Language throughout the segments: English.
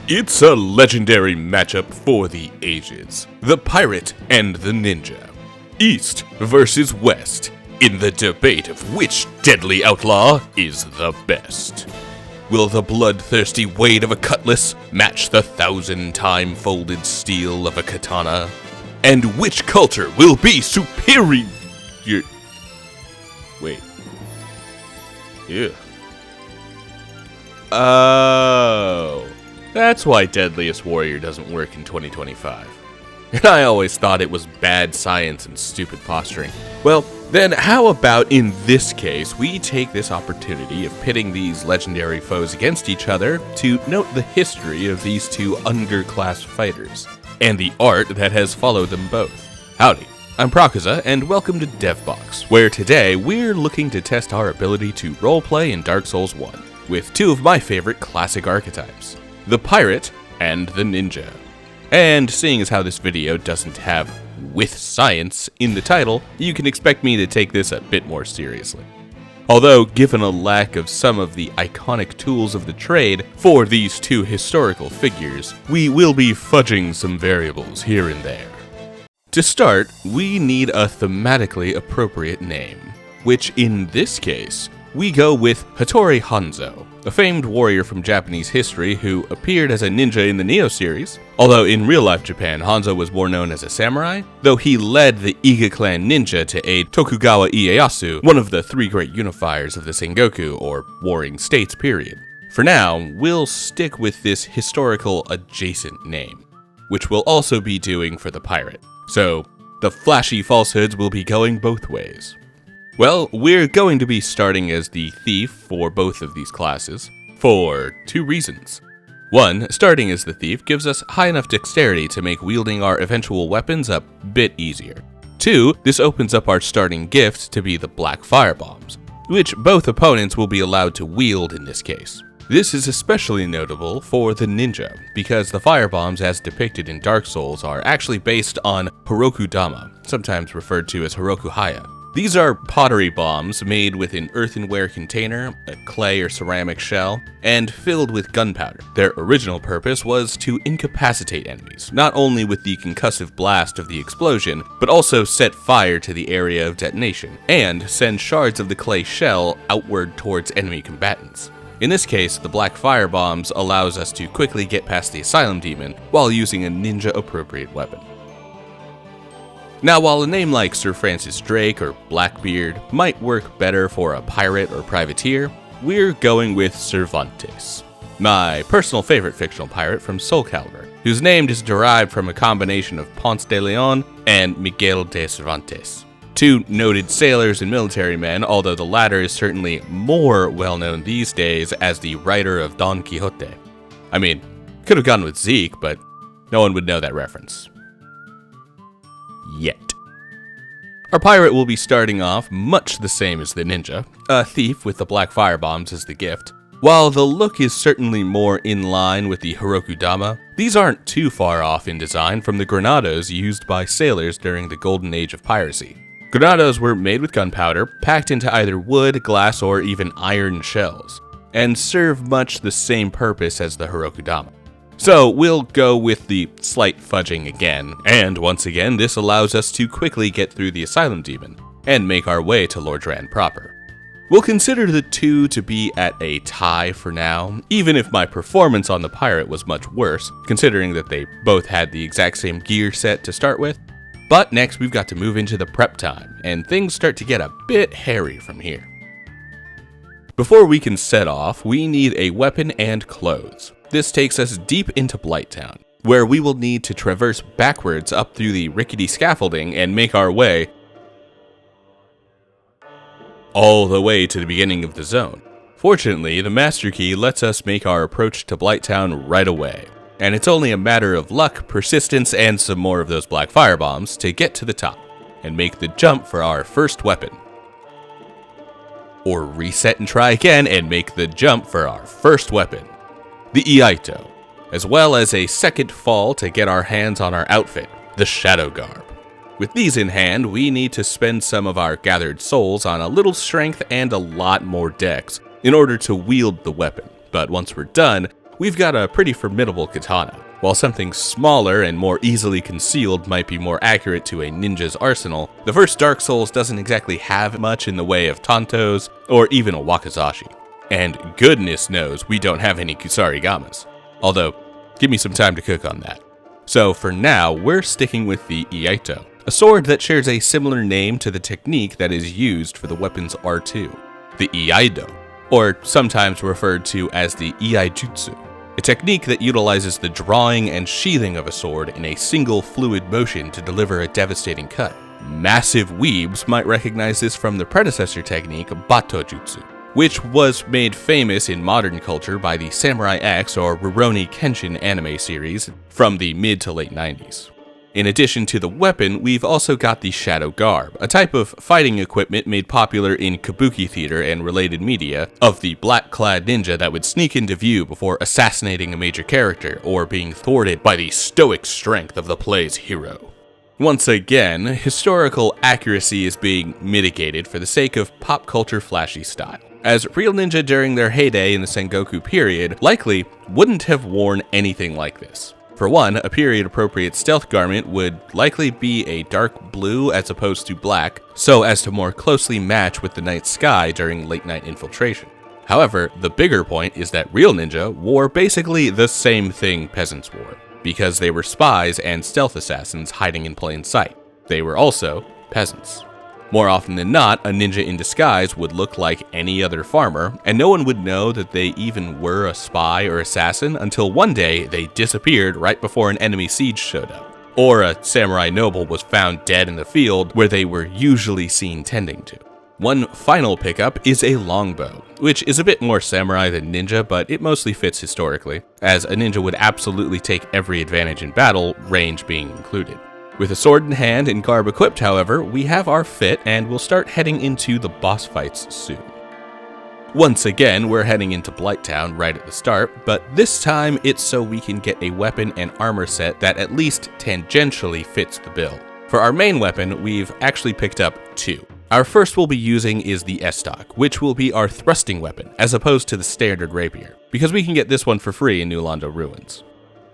It's a legendary matchup for the ages. The pirate and the ninja. East versus West, in the debate of which deadly outlaw is the best. Will the bloodthirsty weight of a cutlass match the 1,000-time folded steel of a katana? And which culture will be superior? Wait. Yeah. Oh. That's why Deadliest Warrior doesn't work in 2025. And I always thought it was bad science and stupid posturing. Well, then how about in this case, we take this opportunity of pitting these legendary foes against each other to note the history of these two underclass fighters, and the art that has followed them both. Howdy, I'm Prakuza, and welcome to DevBox, where today we're looking to test our ability to roleplay in Dark Souls 1, with two of my favorite classic archetypes, the pirate and the ninja. And seeing as how this video doesn't have "with science" in the title, you can expect me to take this a bit more seriously. Although, given a lack of some of the iconic tools of the trade for these two historical figures, we will be fudging some variables here and there. To start, we need a thematically appropriate name, which in this case, we go with Hattori Hanzo, a famed warrior from Japanese history who appeared as a ninja in the Neo series, although in real-life Japan, Hanzo was more known as a samurai, though he led the Iga clan ninja to aid Tokugawa Ieyasu, one of the three great unifiers of the Sengoku, or Warring States period. For now, we'll stick with this historical adjacent name, which we'll also be doing for the pirate. So, the flashy falsehoods will be going both ways. Well, we're going to be starting as the thief for both of these classes, for two reasons. One, starting as the thief gives us high enough dexterity to make wielding our eventual weapons a bit easier. Two, this opens up our starting gift to be the black firebombs, which both opponents will be allowed to wield in this case. This is especially notable for the ninja, because the firebombs as depicted in Dark Souls are actually based on Hirokudama, sometimes referred to as Hirokuhaya. These are pottery bombs made with an earthenware container, a clay or ceramic shell, and filled with gunpowder. Their original purpose was to incapacitate enemies, not only with the concussive blast of the explosion, but also set fire to the area of detonation, and send shards of the clay shell outward towards enemy combatants. In this case, the black fire bombs allows us to quickly get past the Asylum Demon while using a ninja-appropriate weapon. Now, while a name like Sir Francis Drake or Blackbeard might work better for a pirate or privateer, we're going with Cervantes, my personal favorite fictional pirate from Soul Calibur, whose name is derived from a combination of Ponce de Leon and Miguel de Cervantes, two noted sailors and military men, although the latter is certainly more well-known these days as the writer of Don Quixote. I mean, could have gone with Zeke, but no one would know that reference. Yet. Our pirate will be starting off much the same as the ninja, a thief with the black firebombs as the gift. While the look is certainly more in line with the Hirokudama, these aren't too far off in design from the granados used by sailors during the golden age of piracy. Granados were made with gunpowder, packed into either wood, glass, or even iron shells, and serve much the same purpose as the Hirokudama. So we'll go with the slight fudging again, and once again this allows us to quickly get through the Asylum Demon, and make our way to Lordran proper. We'll consider the two to be at a tie for now, even if my performance on the pirate was much worse, considering that they both had the exact same gear set to start with. But next we've got to move into the prep time, and things start to get a bit hairy from here. Before we can set off, we need a weapon and clothes. This takes us deep into Blighttown, where we will need to traverse backwards up through the rickety scaffolding and make our way all the way to the beginning of the zone. Fortunately, the Master Key lets us make our approach to Blighttown right away, and it's only a matter of luck, persistence, and some more of those black firebombs to get to the top and make the jump for our first weapon. Or reset and try again and make the jump for our first weapon, the Iaito, as well as a second fall to get our hands on our outfit, the Shadow Garb. With these in hand, we need to spend some of our gathered souls on a little strength and a lot more dex in order to wield the weapon, but once we're done, we've got a pretty formidable katana. While something smaller and more easily concealed might be more accurate to a ninja's arsenal, the first Dark Souls doesn't exactly have much in the way of tantos or even a wakizashi. And goodness knows we don't have any kusarigamas. Although, give me some time to cook on that. So for now, we're sticking with the iaito, a sword that shares a similar name to the technique that is used for the weapon's R2, the iaido, or sometimes referred to as the iaijutsu, a technique that utilizes the drawing and sheathing of a sword in a single fluid motion to deliver a devastating cut. Massive weebs might recognize this from the predecessor technique, batojutsu, which was made famous in modern culture by the Samurai X or Rurouni Kenshin anime series from the mid to late 90s. In addition to the weapon, we've also got the Shadow Garb, a type of fighting equipment made popular in kabuki theater and related media, of the black-clad ninja that would sneak into view before assassinating a major character or being thwarted by the stoic strength of the play's hero. Once again, historical accuracy is being mitigated for the sake of pop culture flashy style, as real ninja during their heyday in the Sengoku period likely wouldn't have worn anything like this. For one, a period-appropriate stealth garment would likely be a dark blue as opposed to black, so as to more closely match with the night sky during late-night infiltration. However, the bigger point is that real ninja wore basically the same thing peasants wore, because they were spies and stealth assassins hiding in plain sight. They were also peasants. More often than not, a ninja in disguise would look like any other farmer, and no one would know that they even were a spy or assassin until one day they disappeared right before an enemy siege showed up, or a samurai noble was found dead in the field where they were usually seen tending to. One final pickup is a longbow, which is a bit more samurai than ninja, but it mostly fits historically, as a ninja would absolutely take every advantage in battle, range being included. With a sword in hand and garb equipped, however, we have our fit and we'll start heading into the boss fights soon. Once again, we're heading into Blighttown right at the start, but this time it's so we can get a weapon and armor set that at least tangentially fits the bill. For our main weapon, we've actually picked up two. Our first we'll be using is the Estoc, which will be our thrusting weapon, as opposed to the standard rapier, because we can get this one for free in New Londo Ruins.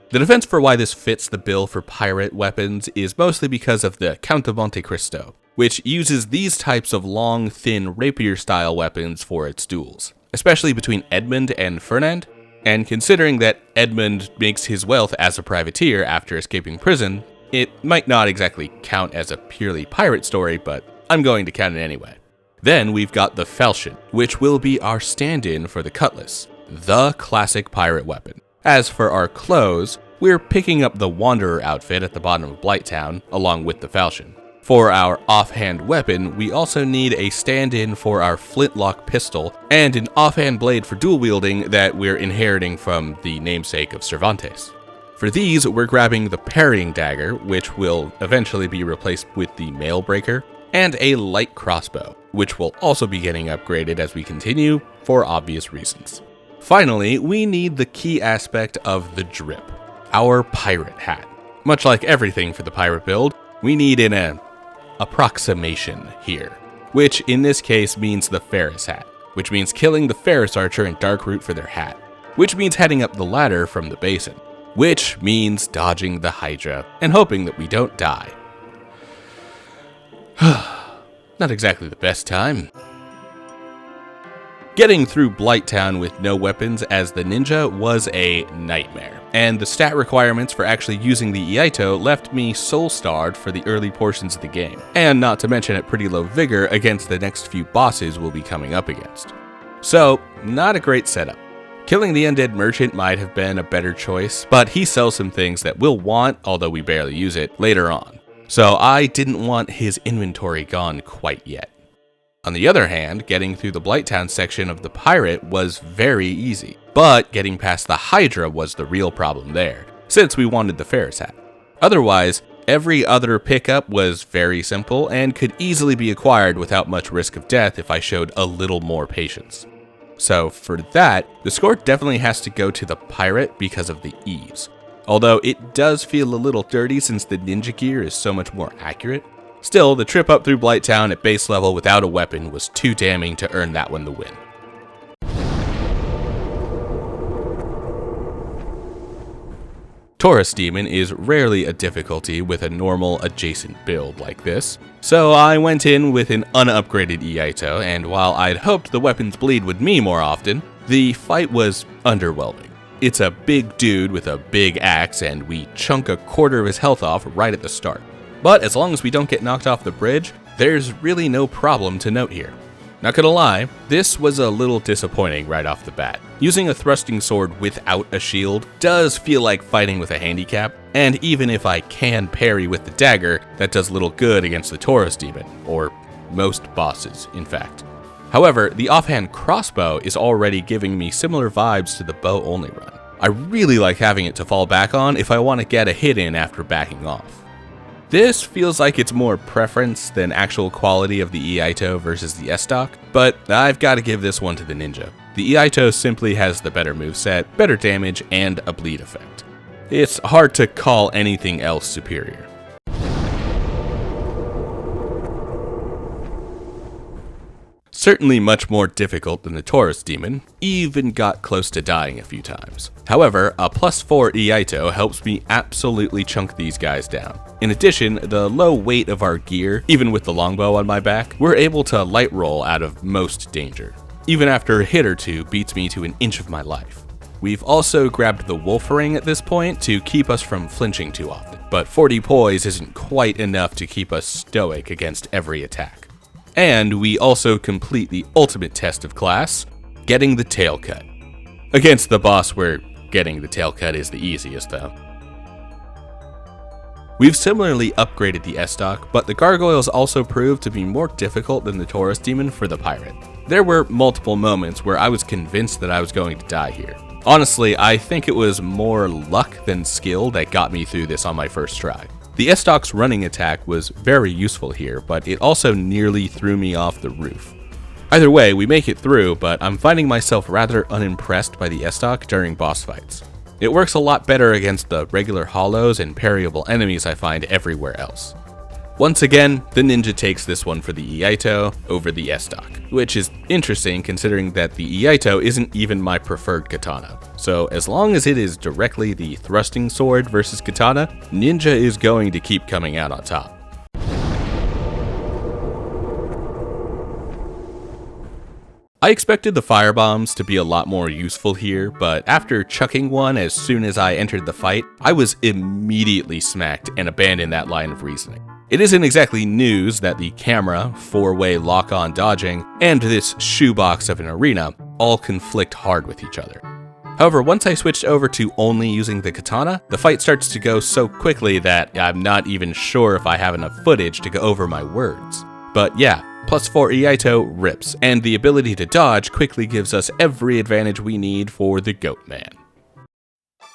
The defense for why this fits the bill for pirate weapons is mostly because of the Count of Monte Cristo, which uses these types of long, thin rapier-style weapons for its duels, especially between Edmund and Fernand, and considering that Edmund makes his wealth as a privateer after escaping prison, it might not exactly count as a purely pirate story, but I'm going to count it anyway. Then we've got the falchion, which will be our stand-in for the cutlass, the classic pirate weapon. As for our clothes, we're picking up the Wanderer outfit at the bottom of Blighttown, along with the falchion. For our offhand weapon, we also need a stand-in for our flintlock pistol, and an offhand blade for dual wielding that we're inheriting from the namesake of Cervantes. For these, we're grabbing the parrying dagger, which will eventually be replaced with the mail breaker, and a light crossbow, which will also be getting upgraded as we continue, for obvious reasons. Finally, we need the key aspect of the drip, our pirate hat. Much like everything for the pirate build, we need an approximation here, which in this case means the Ferris hat, which means killing the Ferris archer in Darkroot for their hat, which means heading up the ladder from the basin, which means dodging the Hydra and hoping that we don't die. Not exactly the best time. Getting through Blighttown with no weapons as the ninja was a nightmare, and the stat requirements for actually using the Iaito left me soul-starved for the early portions of the game, and not to mention at pretty low vigor against the next few bosses we'll be coming up against. So, not a great setup. Killing the undead merchant might have been a better choice, but he sells some things that we'll want, although we barely use it, later on. So I didn't want his inventory gone quite yet. On the other hand, getting through the Blighttown section of the pirate was very easy, but getting past the Hydra was the real problem there, since we wanted the Ferris hat. Otherwise, every other pickup was very simple and could easily be acquired without much risk of death if I showed a little more patience. So for that, the score definitely has to go to the pirate because of the ease. Although it does feel a little dirty since the ninja gear is so much more accurate. Still, the trip up through Blighttown at base level without a weapon was too damning to earn that one the win. Taurus Demon is rarely a difficulty with a normal adjacent build like this, so I went in with an unupgraded Iaito, and while I'd hoped the weapon's bleed would me more often, the fight was underwhelming. It's a big dude with a big axe, and we chunk a quarter of his health off right at the start. But as long as we don't get knocked off the bridge, there's really no problem to note here. Not gonna lie, this was a little disappointing right off the bat. Using a thrusting sword without a shield does feel like fighting with a handicap, and even if I can parry with the dagger, that does little good against the Taurus Demon, or most bosses, in fact. However, the offhand crossbow is already giving me similar vibes to the bow-only run. I really like having it to fall back on if I want to get a hit in after backing off. This feels like it's more preference than actual quality of the Iaito versus the S-Stock, but I've got to give this one to the ninja. The Iaito simply has the better moveset, better damage, and a bleed effect. It's hard to call anything else superior. Certainly much more difficult than the Taurus Demon, even got close to dying a few times. However, a +4 Iaito helps me absolutely chunk these guys down. In addition, the low weight of our gear, even with the longbow on my back, we're able to light roll out of most danger. Even after a hit or two beats me to an inch of my life. We've also grabbed the Wolf Ring at this point to keep us from flinching too often, but 40 poise isn't quite enough to keep us stoic against every attack. And we also complete the ultimate test of class, getting the tail cut. Against the boss where getting the tail cut is the easiest though. We've similarly upgraded the S-Stock, but the gargoyles also proved to be more difficult than the Taurus Demon for the pirate. There were multiple moments where I was convinced that I was going to die here. Honestly, I think it was more luck than skill that got me through this on my first try. The S-Stock's running attack was very useful here, but it also nearly threw me off the roof. Either way, we make it through, but I'm finding myself rather unimpressed by the S-Stock during boss fights. It works a lot better against the regular hollows and parryable enemies I find everywhere else. Once again, the ninja takes this one for the Iaito over the S-Stock, which is interesting considering that the Iaito isn't even my preferred katana. So as long as it is directly the thrusting sword versus katana, ninja is going to keep coming out on top. I expected the firebombs to be a lot more useful here, but after chucking one as soon as I entered the fight, I was immediately smacked and abandoned that line of reasoning. It isn't exactly news that the camera, 4-way lock-on dodging, and this shoebox of an arena all conflict hard with each other. However, once I switched over to only using the katana, the fight starts to go so quickly that I'm not even sure if I have enough footage to go over my words. But yeah, +4 Iaito rips, and the ability to dodge quickly gives us every advantage we need for the Goat Man.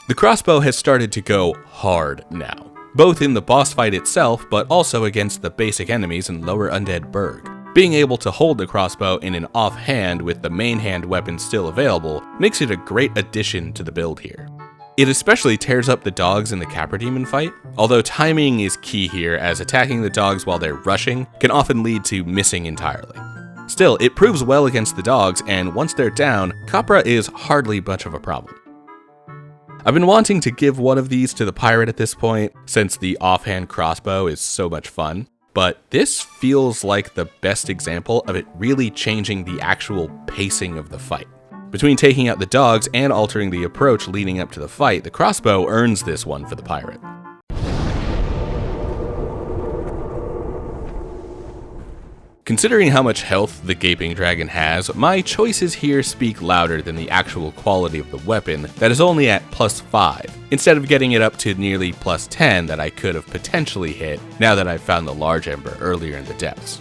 The crossbow has started to go hard now, both in the boss fight itself, but also against the basic enemies in Lower Undead Burg. Being able to hold the crossbow in an offhand with the main hand weapon still available makes it a great addition to the build here. It especially tears up the dogs in the Capra Demon fight, although timing is key here as attacking the dogs while they're rushing can often lead to missing entirely. Still, it proves well against the dogs, and once they're down, Capra is hardly much of a problem. I've been wanting to give one of these to the pirate at this point, since the offhand crossbow is so much fun, but this feels like the best example of it really changing the actual pacing of the fight. Between taking out the dogs and altering the approach leading up to the fight, the crossbow earns this one for the pirate. Considering how much health the Gaping Dragon has, my choices here speak louder than the actual quality of the weapon that is only at +5, instead of getting it up to nearly +10 that I could have potentially hit now that I've found the Large Ember earlier in the depths.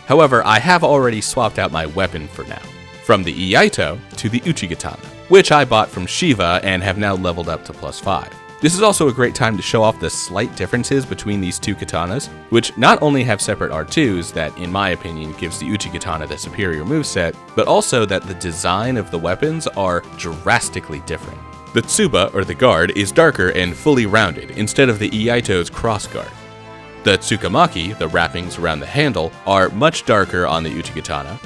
However, I have already swapped out my weapon for now, from the Iaito to the Uchigatana, which I bought from Shiva and have now leveled up to +5. This is also a great time to show off the slight differences between these two katanas, which not only have separate R2s that, in my opinion, gives the Uchigatana the superior moveset, but also that the design of the weapons are drastically different. The Tsuba, or the guard, is darker and fully rounded, instead of the Iaito's crossguard. The Tsukamaki, the wrappings around the handle, are much darker on the Uchigatana,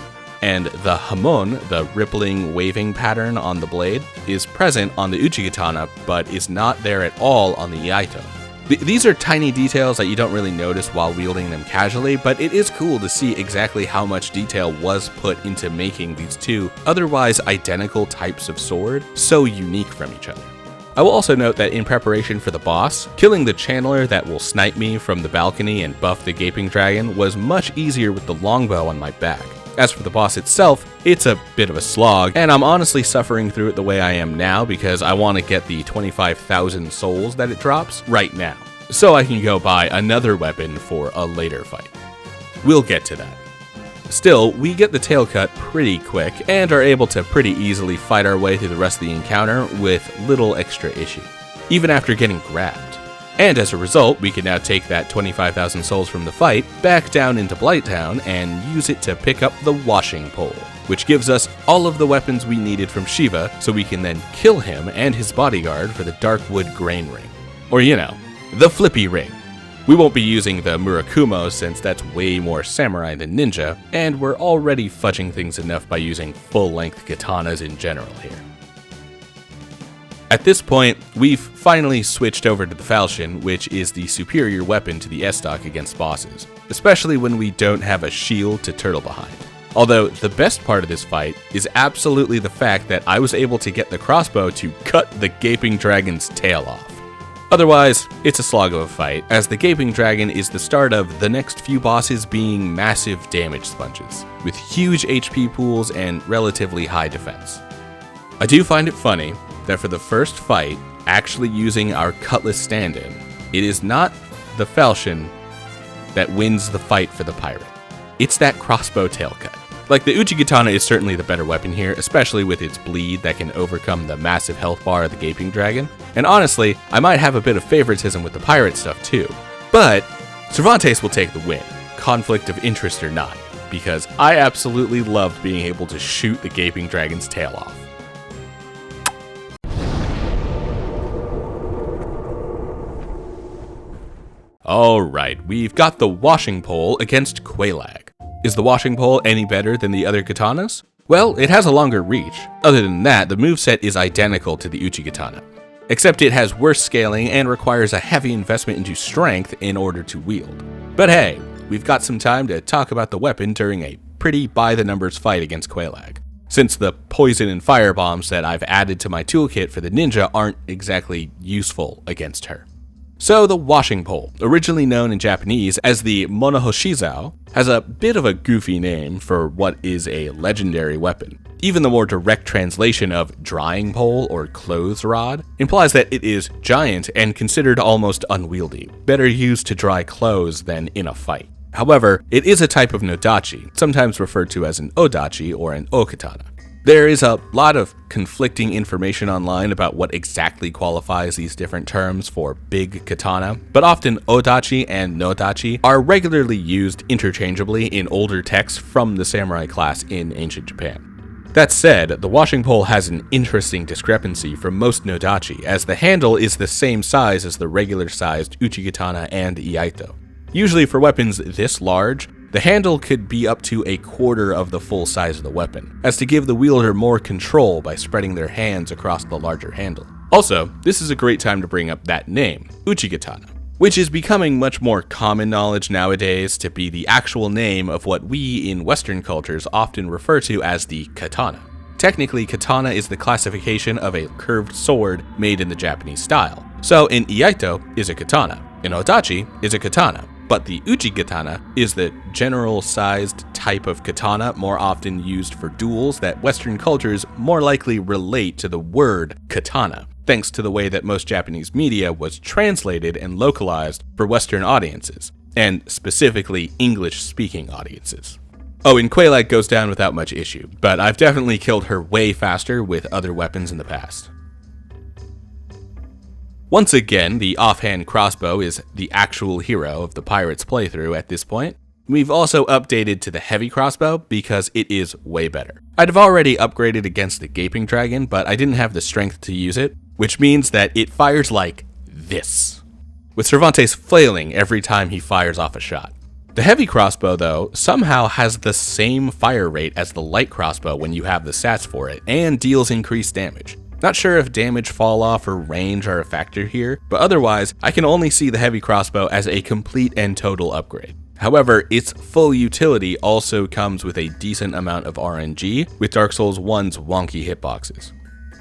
And the hamon, the rippling, waving pattern on the blade, is present on the Uchikatana, but is not there at all on the Iaito. These are tiny details that you don't really notice while wielding them casually, but it is cool to see exactly how much detail was put into making these two otherwise identical types of sword so unique from each other. I will also note that in preparation for the boss, killing the channeler that will snipe me from the balcony and buff the gaping dragon was much easier with the longbow on my back. As for the boss itself, it's a bit of a slog, and I'm honestly suffering through it the way I am now because I want to get the 25,000 souls that it drops right now, so I can go buy another weapon for a later fight. We'll get to that. Still, we get the tail cut pretty quick and are able to pretty easily fight our way through the rest of the encounter with little extra issue, even after getting grabbed. And as a result, we can now take that 25,000 souls from the fight back down into Blighttown and use it to pick up the washing pole, which gives us all of the weapons we needed from Shiva so we can then kill him and his bodyguard for the Darkwood Grain Ring. Or the Flippy Ring. We won't be using the Murakumo since that's way more samurai than ninja, and we're already fudging things enough by using full-length katanas in general here. At this point, we've finally switched over to the falchion, which is the superior weapon to the estoc against bosses, especially when we don't have a shield to turtle behind. Although the best part of this fight is absolutely the fact that I was able to get the crossbow to cut the gaping dragon's tail off. Otherwise, it's a slog of a fight, as the gaping dragon is the start of the next few bosses being massive damage sponges, with huge HP pools and relatively high defense. I do find it funny that for the first fight, actually using our cutlass stand-in, it is not the falchion that wins the fight for the pirate. It's that crossbow tail cut. Like, the Uchikatana is certainly the better weapon here, especially with its bleed that can overcome the massive health bar of the gaping dragon. And honestly, I might have a bit of favoritism with the pirate stuff too. But Cervantes will take the win, conflict of interest or not, because I absolutely loved being able to shoot the gaping dragon's tail off. Alright, we've got the washing pole against Quelaag. Is the washing pole any better than the other katanas? Well, it has a longer reach. Other than that, the moveset is identical to the Uchikatana, except it has worse scaling and requires a heavy investment into strength in order to wield. But hey, we've got some time to talk about the weapon during a pretty by-the-numbers fight against Quelaag, since the poison and fire bombs that I've added to my toolkit for the ninja aren't exactly useful against her. So the washing pole, originally known in Japanese as the Monohoshizao, has a bit of a goofy name for what is a legendary weapon. Even the more direct translation of drying pole or clothes rod implies that it is giant and considered almost unwieldy, better used to dry clothes than in a fight. However, it is a type of nodachi, sometimes referred to as an odachi or an okatana. There is a lot of conflicting information online about what exactly qualifies these different terms for big katana, but often odachi and nodachi are regularly used interchangeably in older texts from the samurai class in ancient Japan. That said, the washing pole has an interesting discrepancy from most nodachi, as the handle is the same size as the regular-sized uchikatana and iaito. Usually for weapons this large, the handle could be up to a quarter of the full size of the weapon, as to give the wielder more control by spreading their hands across the larger handle. Also, this is a great time to bring up that name, Uchikatana, which is becoming much more common knowledge nowadays to be the actual name of what we in Western cultures often refer to as the katana. Technically, katana is the classification of a curved sword made in the Japanese style. So an iaito is a katana, an odachi is a katana, but the uchikatana is the general-sized type of katana more often used for duels that Western cultures more likely relate to the word katana, thanks to the way that most Japanese media was translated and localized for Western audiences, and specifically English-speaking audiences. Oh, and Quelaag goes down without much issue, but I've definitely killed her way faster with other weapons in the past. Once again, the offhand crossbow is the actual hero of the pirate's playthrough at this point. We've also updated to the heavy crossbow because it is way better. I'd have already upgraded against the gaping dragon, but I didn't have the strength to use it, which means that it fires like this, with Cervantes flailing every time he fires off a shot. The heavy crossbow, though, somehow has the same fire rate as the light crossbow when you have the stats for it, and deals increased damage. Not sure if damage fall off or range are a factor here, but otherwise, I can only see the heavy crossbow as a complete and total upgrade. However, its full utility also comes with a decent amount of RNG with Dark Souls 1's wonky hitboxes.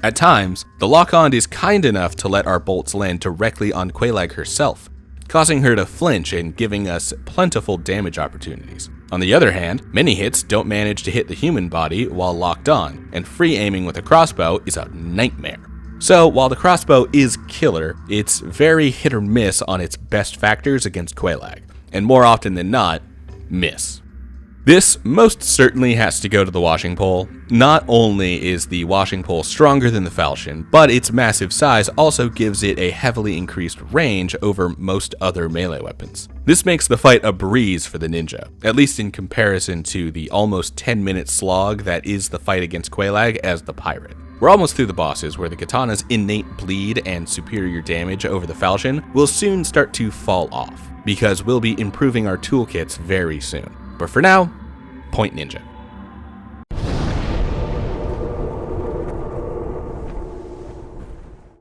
At times, the lock-on is kind enough to let our bolts land directly on Quelaag herself, causing her to flinch and giving us plentiful damage opportunities. On the other hand, many hits don't manage to hit the human body while locked on, and free aiming with a crossbow is a nightmare. So while the crossbow is killer, it's very hit or miss on its best factors against Quelaag, and more often than not, miss. This most certainly has to go to the washing pole. Not only is the washing pole stronger than the falchion, but its massive size also gives it a heavily increased range over most other melee weapons. This makes the fight a breeze for the ninja, at least in comparison to the almost 10-minute slog that is the fight against Quelaag as the pirate. We're almost through the bosses, where the katana's innate bleed and superior damage over the falchion will soon start to fall off, because we'll be improving our toolkits very soon. But for now, Point Ninja.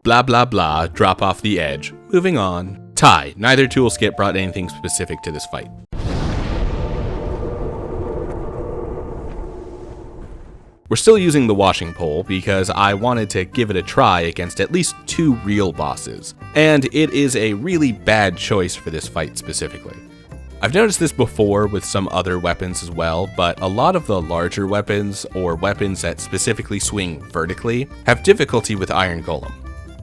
Blah blah blah, drop off the edge. Moving on. Tie, neither toolkit brought anything specific to this fight. We're still using the washing pole because I wanted to give it a try against at least 2 real bosses, and it is a really bad choice for this fight specifically. I've noticed this before with some other weapons as well, but a lot of the larger weapons, or weapons that specifically swing vertically, have difficulty with Iron Golem.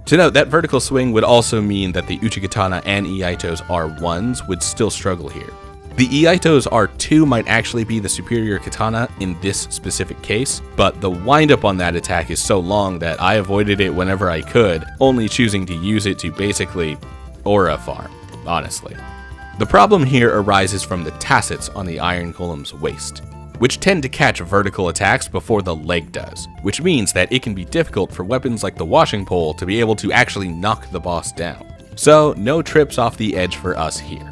To note, that vertical swing would also mean that the Uchigatana and Iaito's R1s would still struggle here. The Iaito's R2 might actually be the superior katana in this specific case, but the windup on that attack is so long that I avoided it whenever I could, only choosing to use it to basically aura farm, honestly. The problem here arises from the tassets on the Iron Golem's waist, which tend to catch vertical attacks before the leg does, which means that it can be difficult for weapons like the washing pole to be able to actually knock the boss down. So no trips off the edge for us here.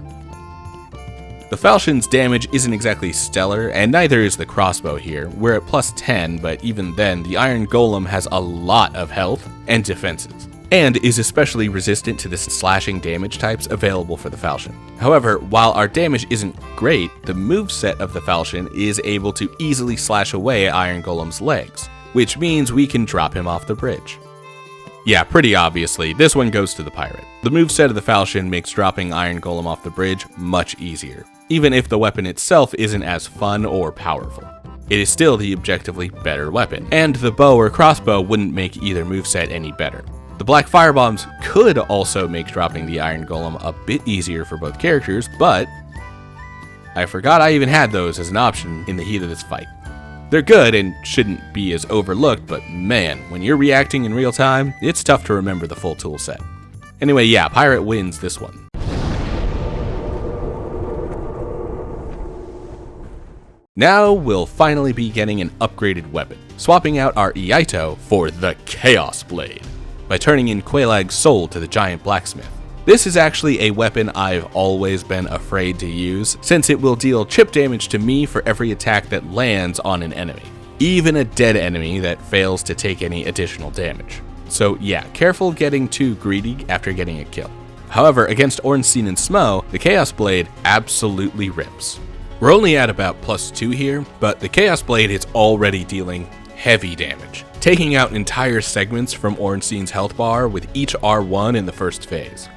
The falchion's damage isn't exactly stellar, and neither is the crossbow here. We're at plus 10, but even then, the Iron Golem has a lot of health and defenses, and is especially resistant to the slashing damage types available for the falchion. However, while our damage isn't great, the moveset of the falchion is able to easily slash away Iron Golem's legs, which means we can drop him off the bridge. Yeah, pretty obviously, this one goes to the pirate. The moveset of the falchion makes dropping Iron Golem off the bridge much easier, even if the weapon itself isn't as fun or powerful. It is still the objectively better weapon, and the bow or crossbow wouldn't make either moveset any better. The black firebombs could also make dropping the Iron Golem a bit easier for both characters, but I forgot I even had those as an option in the heat of this fight. They're good and shouldn't be as overlooked, but man, when you're reacting in real time, it's tough to remember the full tool set. Anyway, yeah, Pirate wins this one. Now we'll finally be getting an upgraded weapon, swapping out our Iaito for the Chaos Blade, by turning in Quelaag's soul to the giant blacksmith. This is actually a weapon I've always been afraid to use, since it will deal chip damage to me for every attack that lands on an enemy, even a dead enemy that fails to take any additional damage. So yeah, careful getting too greedy after getting a kill. However, against Ornstein and Smo, the Chaos Blade absolutely rips. We're only at about plus 2 here, but the Chaos Blade is already dealing heavy damage, taking out entire segments from Ornstein's health bar with each R1 in the first phase,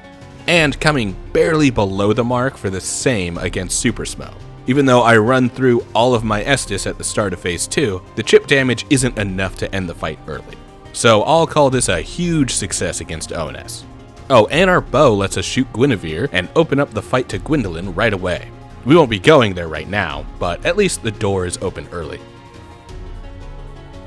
and coming barely below the mark for the same against Super Smo. Even though I run through all of my Estus at the start of phase 2, the chip damage isn't enough to end the fight early. So I'll call this a huge success against ONS. Oh, and our bow lets us shoot Guinevere and open up the fight to Gwendolyn right away. We won't be going there right now, but at least the door is open early.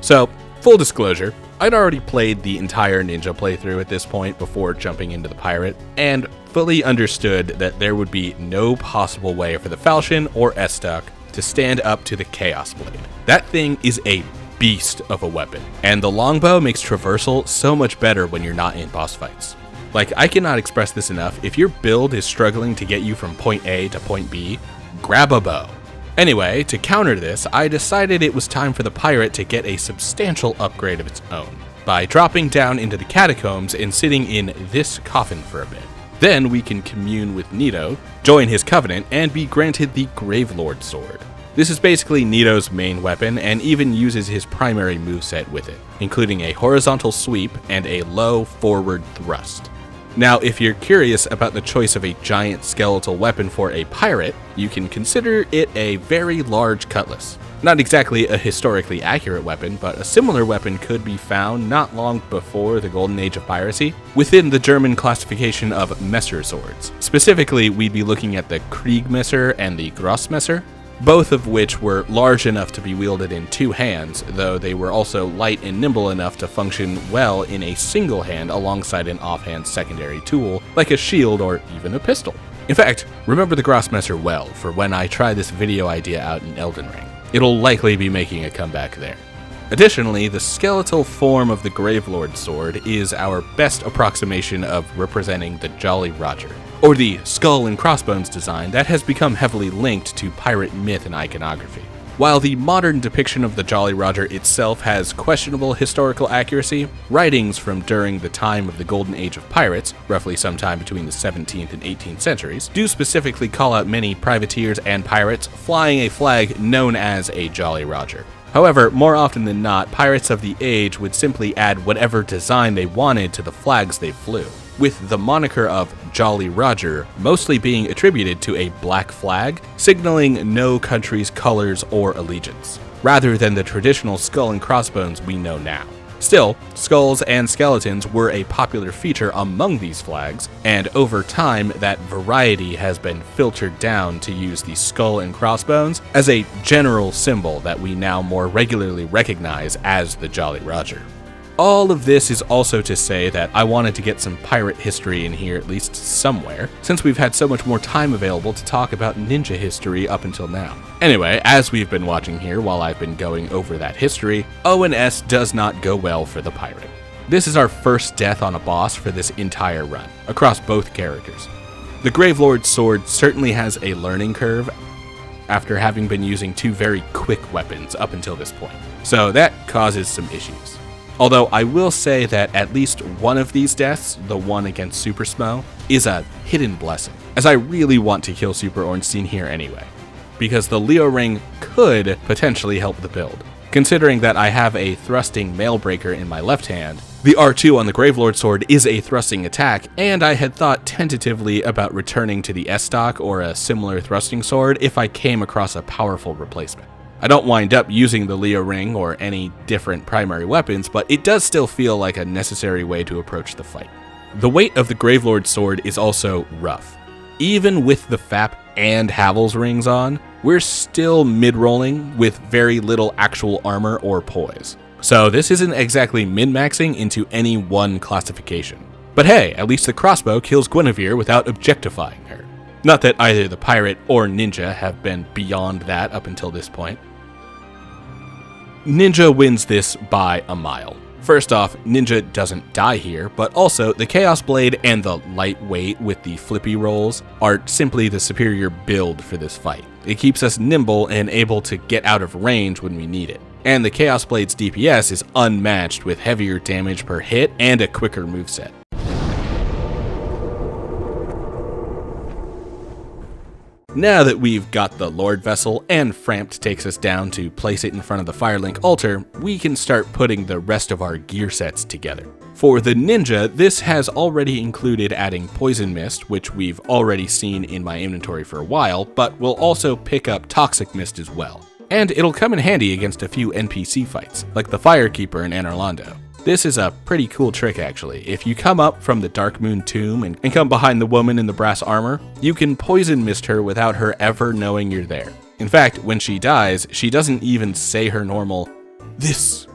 So, full disclosure, I'd already played the entire ninja playthrough at this point before jumping into the pirate, and fully understood that there would be no possible way for the falchion or Estuk to stand up to the Chaos Blade. That thing is a beast of a weapon, and the longbow makes traversal so much better when you're not in boss fights. Like, I cannot express this enough. If your build is struggling to get you from point A to point B, grab a bow. Anyway, to counter this, I decided it was time for the pirate to get a substantial upgrade of its own, by dropping down into the catacombs and sitting in this coffin for a bit. Then we can commune with Nito, join his covenant, and be granted the Gravelord sword. This is basically Nito's main weapon and even uses his primary moveset with it, including a horizontal sweep and a low forward thrust. Now, if you're curious about the choice of a giant skeletal weapon for a pirate, you can consider it a very large cutlass. Not exactly a historically accurate weapon, but a similar weapon could be found not long before the Golden Age of piracy within the German classification of Messer swords. Specifically, we'd be looking at the Kriegmesser and the Grossmesser, both of which were large enough to be wielded in two hands, though they were also light and nimble enough to function well in a single hand alongside an offhand secondary tool, like a shield or even a pistol. In fact, remember the Grossmesser well for when I try this video idea out in Elden Ring. It'll likely be making a comeback there. Additionally, the skeletal form of the Gravelord sword is our best approximation of representing the Jolly Roger, or the skull and crossbones design that has become heavily linked to pirate myth and iconography. While the modern depiction of the Jolly Roger itself has questionable historical accuracy, writings from during the time of the Golden Age of pirates, roughly sometime between the 17th and 18th centuries, do specifically call out many privateers and pirates flying a flag known as a Jolly Roger. However, more often than not, pirates of the age would simply add whatever design they wanted to the flags they flew, with the moniker of Jolly Roger mostly being attributed to a black flag, signaling no country's colors or allegiance, rather than the traditional skull and crossbones we know now. Still, skulls and skeletons were a popular feature among these flags, and over time that variety has been filtered down to use the skull and crossbones as a general symbol that we now more regularly recognize as the Jolly Roger. All of this is also to say that I wanted to get some pirate history in here at least somewhere, since we've had so much more time available to talk about ninja history up until now. Anyway, as we've been watching here while I've been going over that history, ONS does not go well for the pirate. This is our first death on a boss for this entire run, across both characters. The Gravelord's sword certainly has a learning curve after having been using two very quick weapons up until this point, so that causes some issues. Although I will say that at least one of these deaths, the one against Super Smo, is a hidden blessing, as I really want to kill Super Ornstein here anyway, because the Leo Ring could potentially help the build. Considering that I have a thrusting Mailbreaker in my left hand, the R2 on the Gravelord sword is a thrusting attack, and I had thought tentatively about returning to the S-Stock or a similar thrusting sword if I came across a powerful replacement. I don't wind up using the Leo Ring or any different primary weapons, but it does still feel like a necessary way to approach the fight. The weight of the Gravelord sword is also rough. Even with the FAP and Havel's rings on, we're still mid-rolling with very little actual armor or poise. So this isn't exactly min-maxing into any one classification. But hey, at least the crossbow kills Guinevere without objectifying her. Not that either the pirate or ninja have been beyond that up until this point. Ninja wins this by a mile. First off, Ninja doesn't die here, but also the Chaos Blade and the lightweight with the flippy rolls are simply the superior build for this fight. It keeps us nimble and able to get out of range when we need it. And the Chaos Blade's DPS is unmatched with heavier damage per hit and a quicker moveset. Now that we've got the Lordvessel and Frampt takes us down to place it in front of the Firelink altar, we can start putting the rest of our gear sets together. For the Ninja, this has already included adding Poison Mist, which we've already seen in my inventory for a while, but we'll also pick up Toxic Mist as well. And it'll come in handy against a few NPC fights, like the Firekeeper in Anorlando. This is a pretty cool trick actually. If you come up from the Dark Moon tomb and come behind the woman in the brass armor, you can poison mist her without her ever knowing you're there. In fact, when she dies, she doesn't even say her normal, "This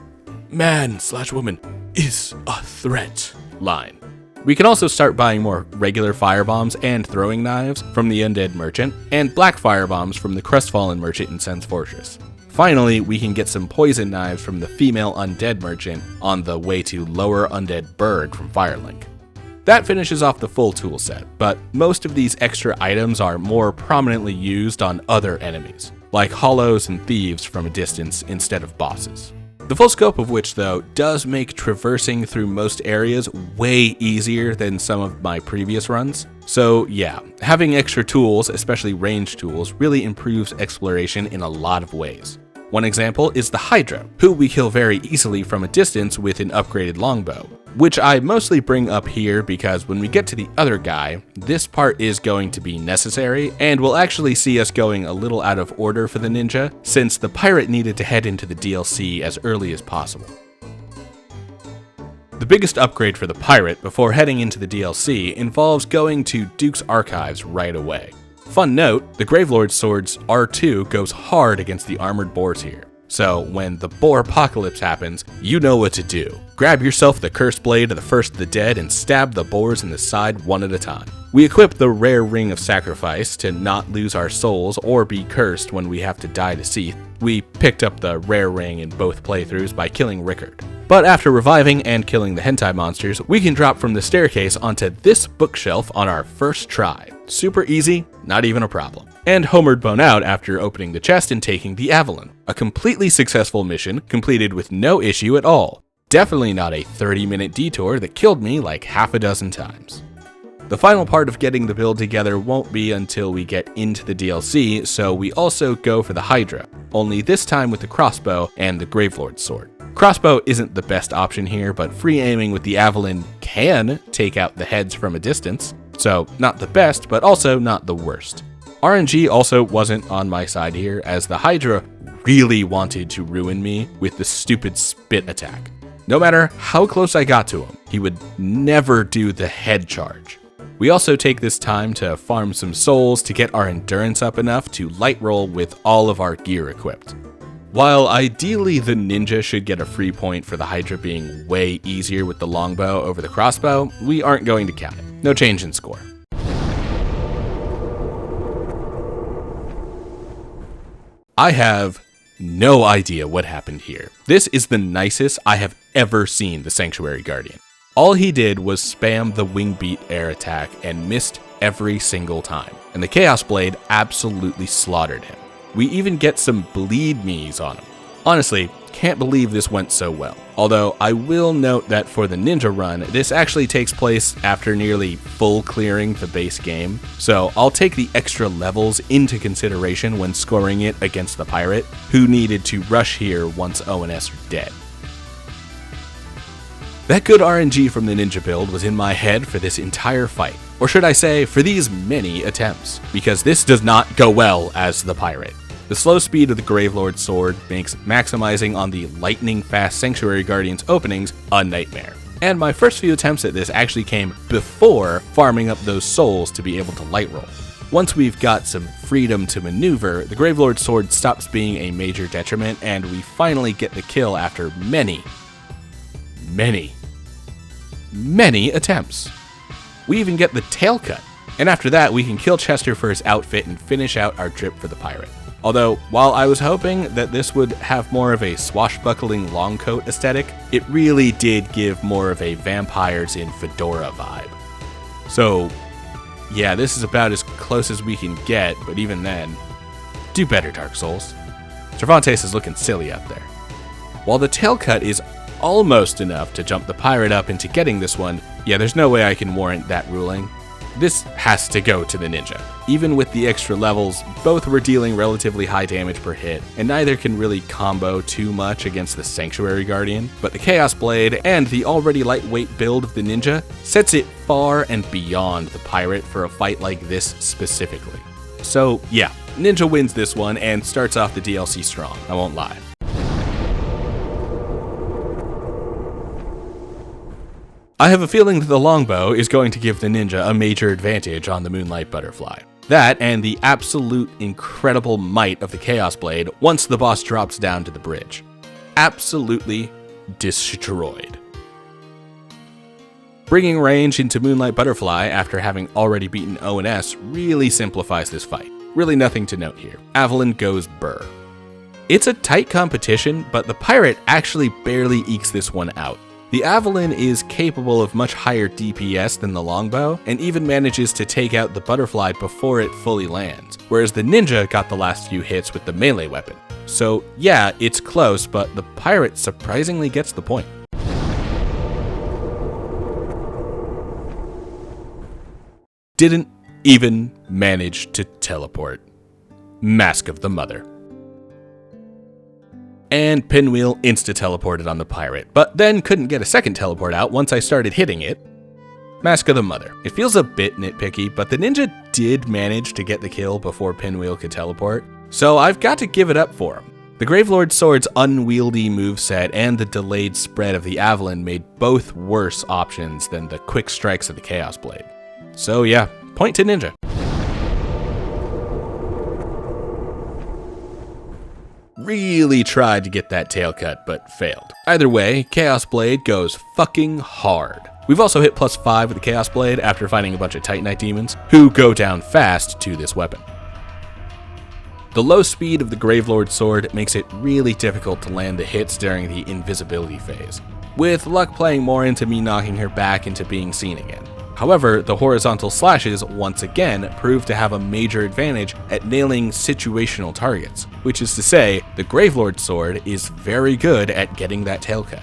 man/woman is a threat" line. We can also start buying more regular firebombs and throwing knives from the Undead Merchant, and black firebombs from the Crestfallen Merchant in Sen's Fortress. Finally, we can get some poison knives from the female Undead Merchant on the way to Lower Undead Bird from Firelink. That finishes off the full tool set, but most of these extra items are more prominently used on other enemies, like hollows and thieves from a distance instead of bosses. The full scope of which, though, does make traversing through most areas way easier than some of my previous runs. So yeah, having extra tools, especially ranged tools, really improves exploration in a lot of ways. One example is the Hydra, who we kill very easily from a distance with an upgraded longbow, which I mostly bring up here because when we get to the other guy, this part is going to be necessary and will actually see us going a little out of order for the ninja, since the pirate needed to head into the DLC as early as possible. The biggest upgrade for the pirate before heading into the DLC involves going to Duke's Archives right away. Fun note, the Gravelord's Sword's R2 goes hard against the armored boars here. So when the boar apocalypse happens, you know what to do. Grab yourself the cursed blade of the first of the dead and stab the boars in the side one at a time. We equip the rare ring of sacrifice to not lose our souls or be cursed when we have to die to Seath. We picked up the rare ring in both playthroughs by killing Rickard. But after reviving and killing the hentai monsters, we can drop from the staircase onto this bookshelf on our first try. Super easy, not even a problem. And Homered Bone out after opening the chest and taking the Avalon. A completely successful mission, completed with no issue at all. Definitely not a 30-minute detour that killed me like half a dozen times. The final part of getting the build together won't be until we get into the DLC, so we also go for the Hydra, only this time with the crossbow and the Gravelord's Sword. Crossbow isn't the best option here, but free aiming with the Avalon can take out the heads from a distance, so not the best, but also not the worst. RNG also wasn't on my side here, as the Hydra really wanted to ruin me with the stupid spit attack. No matter how close I got to him, he would never do the head charge. We also take this time to farm some souls to get our endurance up enough to light roll with all of our gear equipped. While ideally the ninja should get a free point for the Hydra being way easier with the longbow over the crossbow, we aren't going to count it. No change in score. I have no idea what happened here. This is the nicest I have ever seen the Sanctuary Guardian. All he did was spam the wing beat air attack and missed every single time, and the Chaos Blade absolutely slaughtered him. We even get some bleed me's on him. Honestly, can't believe this went so well. Although I will note that for the ninja run, this actually takes place after nearly full clearing the base game, so I'll take the extra levels into consideration when scoring it against the pirate, who needed to rush here once ONS are dead. That good RNG from the ninja build was in my head for this entire fight, or should I say, for these many attempts, because this does not go well as the pirate. The slow speed of the Gravelord's Sword makes maximizing on the lightning-fast Sanctuary Guardian's openings a nightmare. And my first few attempts at this actually came before farming up those souls to be able to light roll. Once we've got some freedom to maneuver, the Gravelord's Sword stops being a major detriment, and we finally get the kill after many attempts. We even get the tail cut, and after that we can kill Chester for his outfit and finish out our trip for the pirate. Although, while I was hoping that this would have more of a swashbuckling long coat aesthetic, it really did give more of a vampires in fedora vibe. So, yeah, this is about as close as we can get, but even then, do better, Dark Souls. Cervantes is looking silly up there. While the tail cut is almost enough to jump the pirate up into getting this one, yeah, there's no way I can warrant that ruling. This has to go to the ninja. Even with the extra levels, both were dealing relatively high damage per hit, and neither can really combo too much against the Sanctuary Guardian, but the Chaos Blade and the already lightweight build of the ninja sets it far and beyond the pirate for a fight like this specifically. So yeah, ninja wins this one and starts off the DLC strong, I won't lie. I have a feeling that the longbow is going to give the ninja a major advantage on the Moonlight Butterfly. That and the absolute incredible might of the Chaos Blade once the boss drops down to the bridge. Absolutely destroyed. Bringing range into Moonlight Butterfly after having already beaten ONS really simplifies this fight. Really nothing to note here. Avalon goes burr. It's a tight competition, but the pirate actually barely ekes this one out. The Avalon is capable of much higher DPS than the longbow, and even manages to take out the butterfly before it fully lands, whereas the ninja got the last few hits with the melee weapon. So yeah, it's close, but the pirate surprisingly gets the point. Didn't even manage to teleport. Mask of the Mother. And Pinwheel insta-teleported on the pirate, but then couldn't get a second teleport out once I started hitting it. Mask of the Mother. It feels a bit nitpicky, but the ninja did manage to get the kill before Pinwheel could teleport, so I've got to give it up for him. The Gravelord Sword's unwieldy moveset and the delayed spread of the Avalon made both worse options than the quick strikes of the Chaos Blade. So yeah, point to ninja. Really tried to get that tail cut, but failed. Either way, Chaos Blade goes fucking hard. We've also hit +5 with the Chaos Blade after fighting a bunch of Titanite demons, who go down fast to this weapon. The low speed of the Gravelord Sword makes it really difficult to land the hits during the invisibility phase, with luck playing more into me knocking her back into being seen again. However, the horizontal slashes once again prove to have a major advantage at nailing situational targets, which is to say, the Gravelord Sword is very good at getting that tail cut.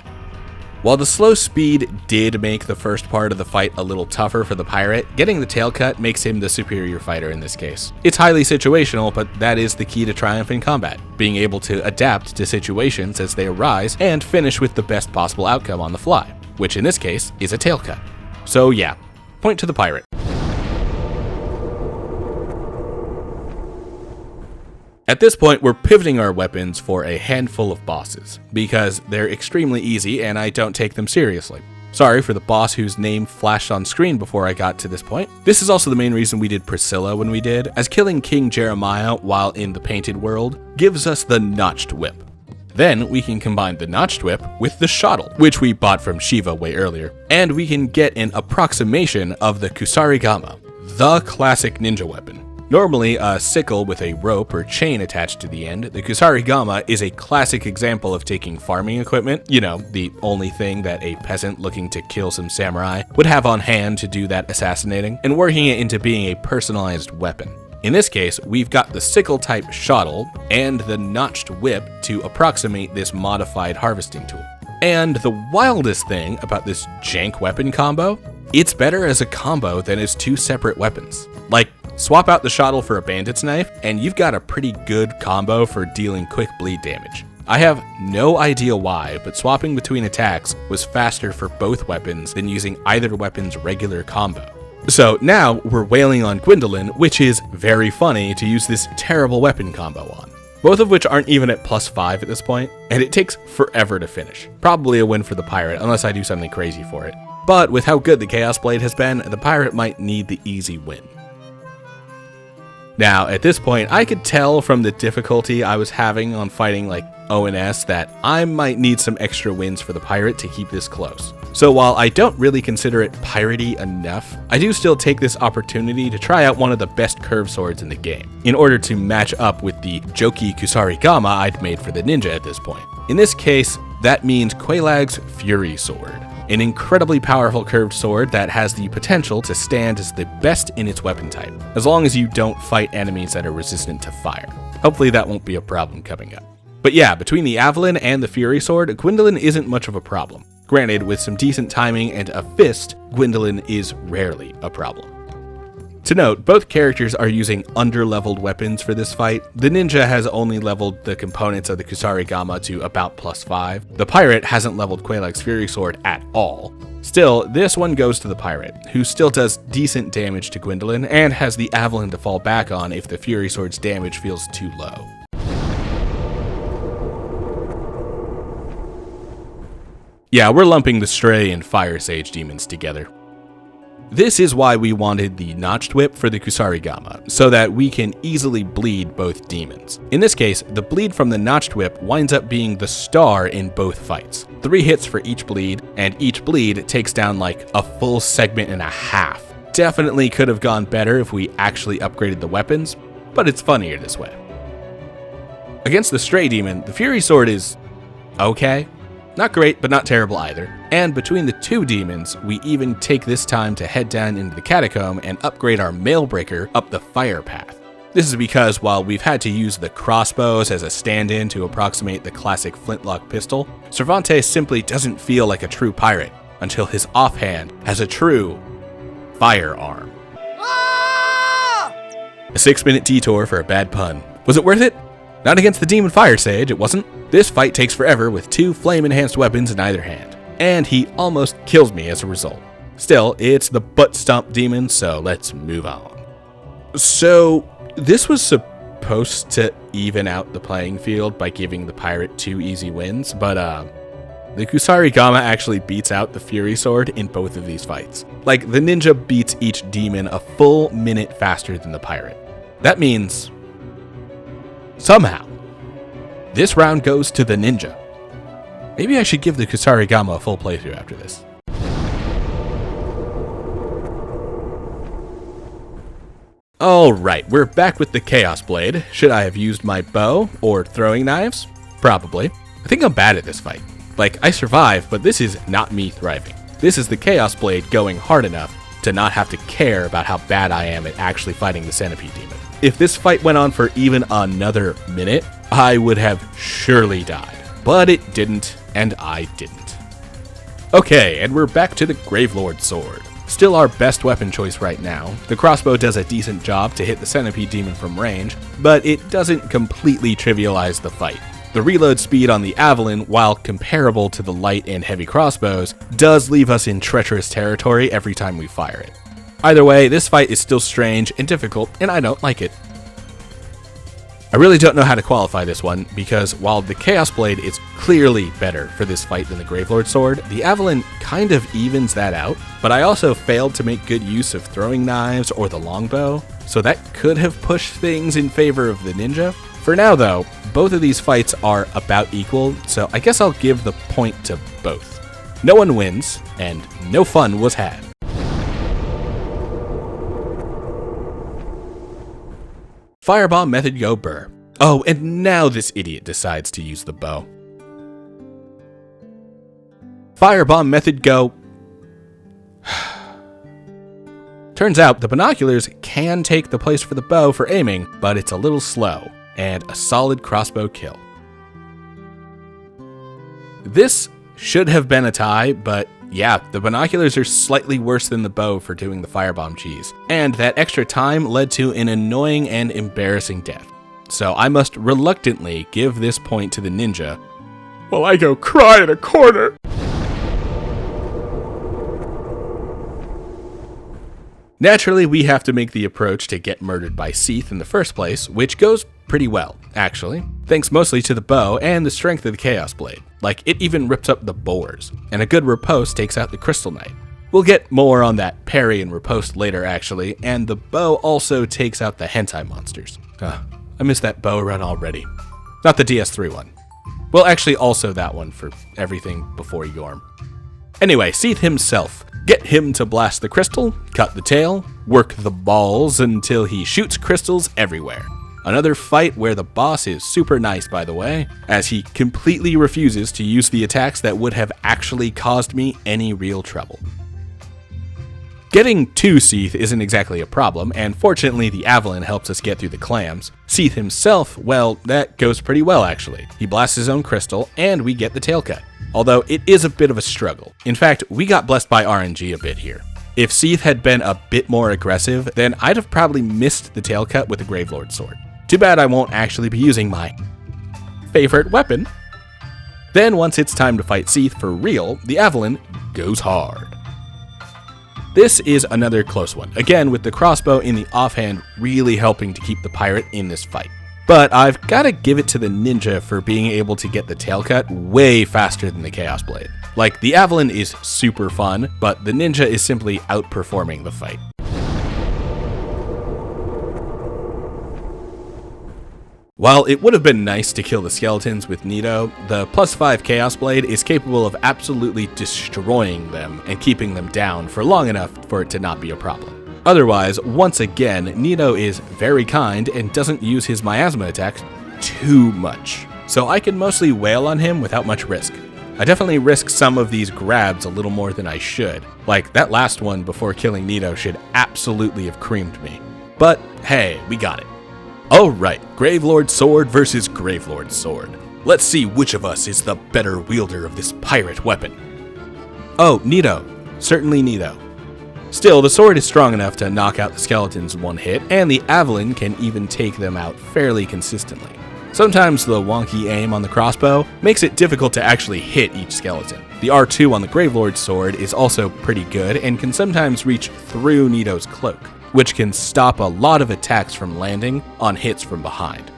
While the slow speed did make the first part of the fight a little tougher for the pirate, getting the tail cut makes him the superior fighter in this case. It's highly situational, but that is the key to triumph in combat, being able to adapt to situations as they arise and finish with the best possible outcome on the fly, which in this case is a tail cut. So yeah, point to the pirate. At this point, we're pivoting our weapons for a handful of bosses, because they're extremely easy and I don't take them seriously. Sorry for the boss whose name flashed on screen before I got to this point. This is also the main reason we did Priscilla when we did, as killing King Jeremiah while in the Painted World gives us the Notched Whip. Then we can combine the Notched Whip with the Shottle, which we bought from Shiva way earlier, and we can get an approximation of the Kusarigama, the classic ninja weapon. Normally a sickle with a rope or chain attached to the end, the Kusarigama is a classic example of taking farming equipment, you know, the only thing that a peasant looking to kill some samurai would have on hand to do that assassinating, and working it into being a personalized weapon. In this case, we've got the sickle-type Shottle and the Notched Whip to approximate this modified harvesting tool. And the wildest thing about this jank weapon combo, it's better as a combo than as two separate weapons. Like, swap out the Shottle for a bandit's knife, and you've got a pretty good combo for dealing quick bleed damage. I have no idea why, but swapping between attacks was faster for both weapons than using either weapon's regular combo. So now we're wailing on Gwendolyn, which is very funny to use this terrible weapon combo on. Both of which aren't even at +5 at this point, and it takes forever to finish. Probably a win for the pirate, unless I do something crazy for it. But with how good the Chaos Blade has been, the pirate might need the easy win. Now, at this point, I could tell from the difficulty I was having on fighting like ONS that I might need some extra wins for the pirate to keep this close. So while I don't really consider it piratey enough, I do still take this opportunity to try out one of the best curved swords in the game, in order to match up with the jokey Kusarigama I'd made for the ninja at this point. In this case, that means Quelaag's Fury Sword, an incredibly powerful curved sword that has the potential to stand as the best in its weapon type, as long as you don't fight enemies that are resistant to fire. Hopefully that won't be a problem coming up. But yeah, between the Avalon and the Fury Sword, Gwendolyn isn't much of a problem. Granted, with some decent timing and a fist, Gwendolyn is rarely a problem. To note, both characters are using under-leveled weapons for this fight. The ninja has only leveled the components of the Kusarigama to about +5. The pirate hasn't leveled Quelaag's Fury Sword at all. Still, this one goes to the pirate, who still does decent damage to Gwendolyn and has the Avalon to fall back on if the Fury Sword's damage feels too low. Yeah, we're lumping the Stray and Fire Sage demons together. This is why we wanted the Notched Whip for the Kusarigama, so that we can easily bleed both demons. In this case, the bleed from the Notched Whip winds up being the star in both fights. 3 hits for each bleed, and each bleed takes down like a full segment and a half. Definitely could have gone better if we actually upgraded the weapons, but it's funnier this way. Against the Stray demon, the Fury Sword is okay. Not great, but not terrible either. And between the two demons, we even take this time to head down into the catacomb and upgrade our Mailbreaker up the fire path. This is because while we've had to use the crossbows as a stand-in to approximate the classic flintlock pistol, Cervantes simply doesn't feel like a true pirate until his offhand has a true firearm. A 6-minute detour for a bad pun. Was it worth it? Not against the Demon Fire Sage, it wasn't. This fight takes forever with 2 flame-enhanced weapons in either hand, and he almost kills me as a result. Still, it's the butt stomp demon, so let's move on. So, this was supposed to even out the playing field by giving the pirate 2 easy wins, but the Kusarigama actually beats out the Fury Sword in both of these fights. Like, the ninja beats each demon a full minute faster than the pirate. That means, somehow, this round goes to the ninja. Maybe I should give the Kusarigama a full playthrough after this. Alright, we're back with the Chaos Blade. Should I have used my bow or throwing knives? Probably. I think I'm bad at this fight. Like, I survive, but this is not me thriving. This is the Chaos Blade going hard enough to not have to care about how bad I am at actually fighting the Centipede Demon. If this fight went on for even another minute, I would have surely died. But it didn't, and I didn't. Okay, and we're back to the Gravelord Sword. Still our best weapon choice right now. The crossbow does a decent job to hit the Centipede Demon from range, but it doesn't completely trivialize the fight. The reload speed on the Avalon, while comparable to the light and heavy crossbows, does leave us in treacherous territory every time we fire it. Either way, this fight is still strange and difficult, and I don't like it. I really don't know how to qualify this one, because while the Chaos Blade is clearly better for this fight than the Gravelord Sword, the Avalon kind of evens that out, but I also failed to make good use of throwing knives or the longbow, so that could have pushed things in favor of the ninja. For now though, both of these fights are about equal, so I guess I'll give the point to both. No one wins, and no fun was had. Firebomb method go burr. Oh, and now this idiot decides to use the bow. Firebomb method go. Turns out the binoculars can take the place for the bow for aiming, but it's a little slow, and a solid crossbow kill. This should have been a tie, but yeah, the binoculars are slightly worse than the bow for doing the firebomb cheese, and that extra time led to an annoying and embarrassing death. So I must reluctantly give this point to the ninja, while I go cry in a corner. Naturally, we have to make the approach to get murdered by Seath in the first place, which goes pretty well, actually, thanks mostly to the bow and the strength of the Chaos Blade. Like, it even rips up the boars, and a good riposte takes out the Crystal Knight. We'll get more on that parry and riposte later, actually, and the bow also takes out the hentai monsters. I missed that bow run already. Not the DS3 one. Well, actually, also that one for everything before Yorm. Anyway, Seath himself. Get him to blast the crystal, cut the tail, work the balls until he shoots crystals everywhere. Another fight where the boss is super nice, by the way, as he completely refuses to use the attacks that would have actually caused me any real trouble. Getting to Seath isn't exactly a problem, and fortunately the Avalon helps us get through the clams. Seath himself, well, that goes pretty well actually. He blasts his own crystal, and we get the tail cut. Although it is a bit of a struggle. In fact, we got blessed by RNG a bit here. If Seath had been a bit more aggressive, then I'd have probably missed the tail cut with the Gravelord Sword. Too bad I won't actually be using my favorite weapon. Then once it's time to fight Seath for real, the Avalon goes hard. This is another close one, again with the crossbow in the offhand really helping to keep the pirate in this fight. But I've got to give it to the ninja for being able to get the tail cut way faster than the Chaos Blade. Like, the Avalon is super fun, but the ninja is simply outperforming the fight. While it would have been nice to kill the skeletons with Nito, the +5 Chaos Blade is capable of absolutely destroying them and keeping them down for long enough for it to not be a problem. Otherwise, once again, Nito is very kind and doesn't use his miasma attacks too much, so I can mostly wail on him without much risk. I definitely risk some of these grabs a little more than I should. Like, that last one before killing Nito should absolutely have creamed me. But hey, we got it. Alright, Gravelord Sword versus Gravelord Sword. Let's see which of us is the better wielder of this pirate weapon. Oh, Nito. Certainly Nito. Still, the sword is strong enough to knock out the skeletons in one hit, and the Avalon can even take them out fairly consistently. Sometimes the wonky aim on the crossbow makes it difficult to actually hit each skeleton. The R2 on the Gravelord sword is also pretty good and can sometimes reach through Nito's cloak, which can stop a lot of attacks from landing on hits from behind.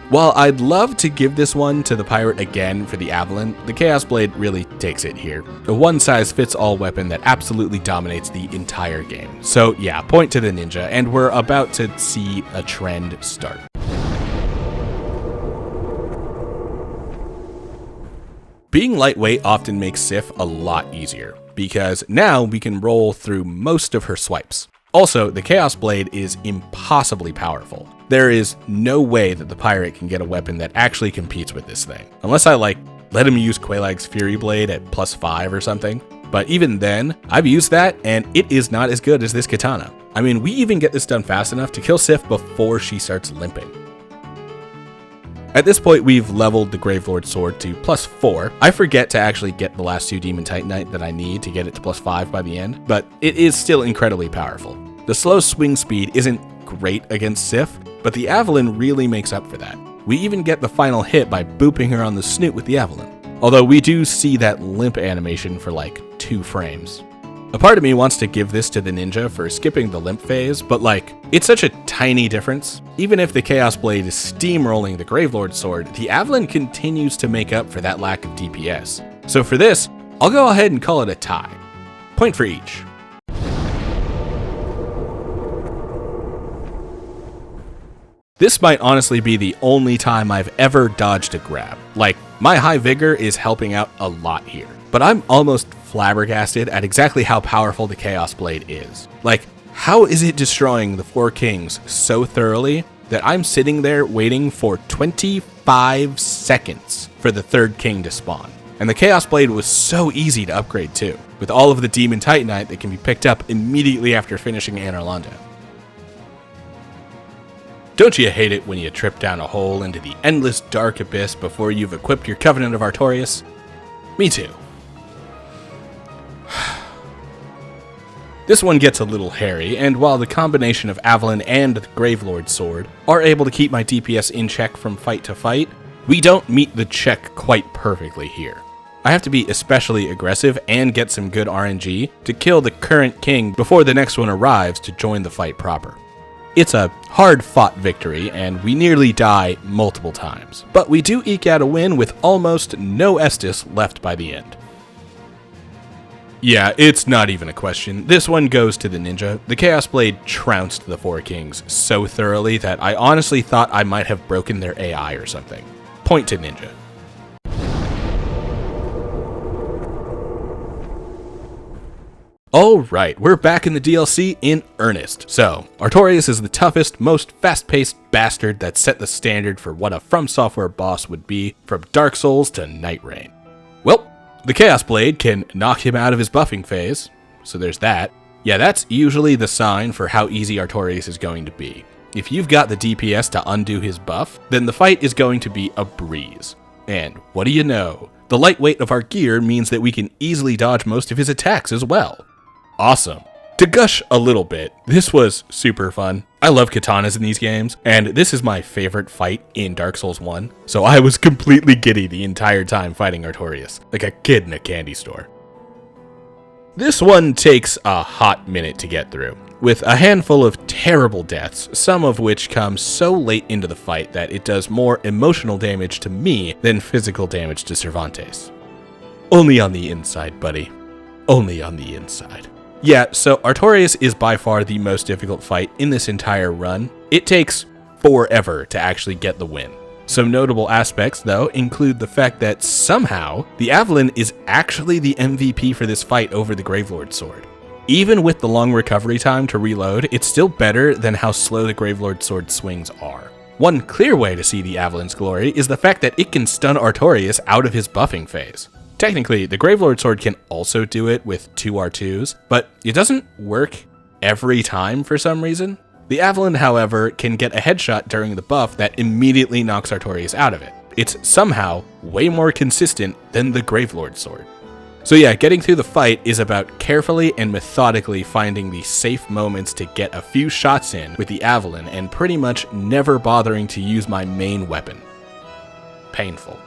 While I'd love to give this one to the pirate again for the Avalon, the Chaos Blade really takes it here. A one-size-fits-all weapon that absolutely dominates the entire game. So yeah, point to the ninja, and we're about to see a trend start. Being lightweight often makes Sif a lot easier, because now we can roll through most of her swipes. Also, the Chaos Blade is impossibly powerful. There is no way that the pirate can get a weapon that actually competes with this thing. Unless I let him use Quelaag's Fury Blade at +5 or something. But even then, I've used that and it is not as good as this katana. I mean, we even get this done fast enough to kill Sif before she starts limping. At this point, we've leveled the Gravelord sword to +4. I forget to actually get the last 2 Demon Titanite that I need to get it to +5 by the end, but it is still incredibly powerful. The slow swing speed isn't great against Sif, but the Avalon really makes up for that. We even get the final hit by booping her on the snoot with the Avalon, although we do see that limp animation for like 2 frames. A part of me wants to give this to the ninja for skipping the limp phase, but it's such a tiny difference. Even if the Chaos Blade is steamrolling the Gravelord sword, the Avalon continues to make up for that lack of DPS. So for this, I'll go ahead and call it a tie. Point for each. This might honestly be the only time I've ever dodged a grab. My high vigor is helping out a lot here. But I'm almost flabbergasted at exactly how powerful the Chaos Blade is. How is it destroying the 4 kings so thoroughly that I'm sitting there waiting for 25 seconds for the 3rd king to spawn? And the Chaos Blade was so easy to upgrade too, with all of the Demon Titanite that can be picked up immediately after finishing Anorlando. Don't you hate it when you trip down a hole into the endless dark abyss before you've equipped your Covenant of Artorias? Me too. This one gets a little hairy, and while the combination of Avalon and the Gravelord sword are able to keep my DPS in check from fight to fight, we don't meet the check quite perfectly here. I have to be especially aggressive and get some good RNG to kill the current king before the next one arrives to join the fight proper. It's a hard-fought victory, and we nearly die multiple times, but we do eke out a win with almost no Estus left by the end. Yeah, it's not even a question. This one goes to the ninja. The Chaos Blade trounced the 4 kings so thoroughly that I honestly thought I might have broken their AI or something. Point to ninja. Alright, we're back in the DLC in earnest. So, Artorias is the toughest, most fast-paced bastard that set the standard for what a From Software boss would be from Dark Souls to Night Rain. Well, the Chaos Blade can knock him out of his buffing phase, so there's that. Yeah, that's usually the sign for how easy Artorias is going to be. If you've got the DPS to undo his buff, then the fight is going to be a breeze. And what do you know? The lightweight of our gear means that we can easily dodge most of his attacks as well. Awesome. To gush a little bit, this was super fun. I love katanas in these games, and this is my favorite fight in Dark Souls 1, so I was completely giddy the entire time fighting Artorias, like a kid in a candy store. This one takes a hot minute to get through, with a handful of terrible deaths, some of which come so late into the fight that it does more emotional damage to me than physical damage to Cervantes. Only on the inside, buddy. Only on the inside. Yeah, so Artorias is by far the most difficult fight in this entire run. It takes forever to actually get the win. Some notable aspects, though, include the fact that somehow the Avalon is actually the MVP for this fight over the Gravelord sword. Even with the long recovery time to reload, it's still better than how slow the Gravelord sword swings are. One clear way to see the Avalan's glory is the fact that it can stun Artorias out of his buffing phase. Technically, the Gravelord Sword can also do it with 2 R2s, but it doesn't work every time for some reason. The Avalan, however, can get a headshot during the buff that immediately knocks Artorias out of it. It's somehow way more consistent than the Gravelord Sword. So yeah, getting through the fight is about carefully and methodically finding the safe moments to get a few shots in with the Avalan and pretty much never bothering to use my main weapon. Painful.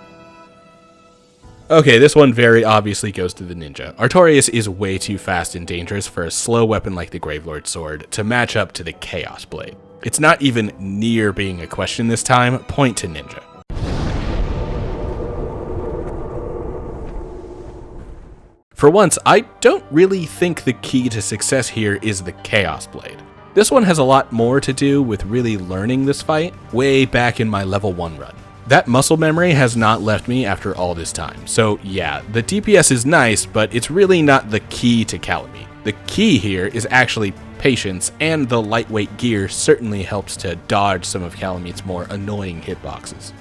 Okay, this one very obviously goes to the Ninja. Artorias is way too fast and dangerous for a slow weapon like the Gravelord Sword to match up to the Chaos Blade. It's not even near being a question this time, point to Ninja. For once, I don't really think the key to success here is the Chaos Blade. This one has a lot more to do with really learning this fight way back in my level 1 run. That muscle memory has not left me after all this time, so yeah, the DPS is nice, but it's really not the key to Calamite. The key here is actually patience, and the lightweight gear certainly helps to dodge some of Calamite's more annoying hitboxes.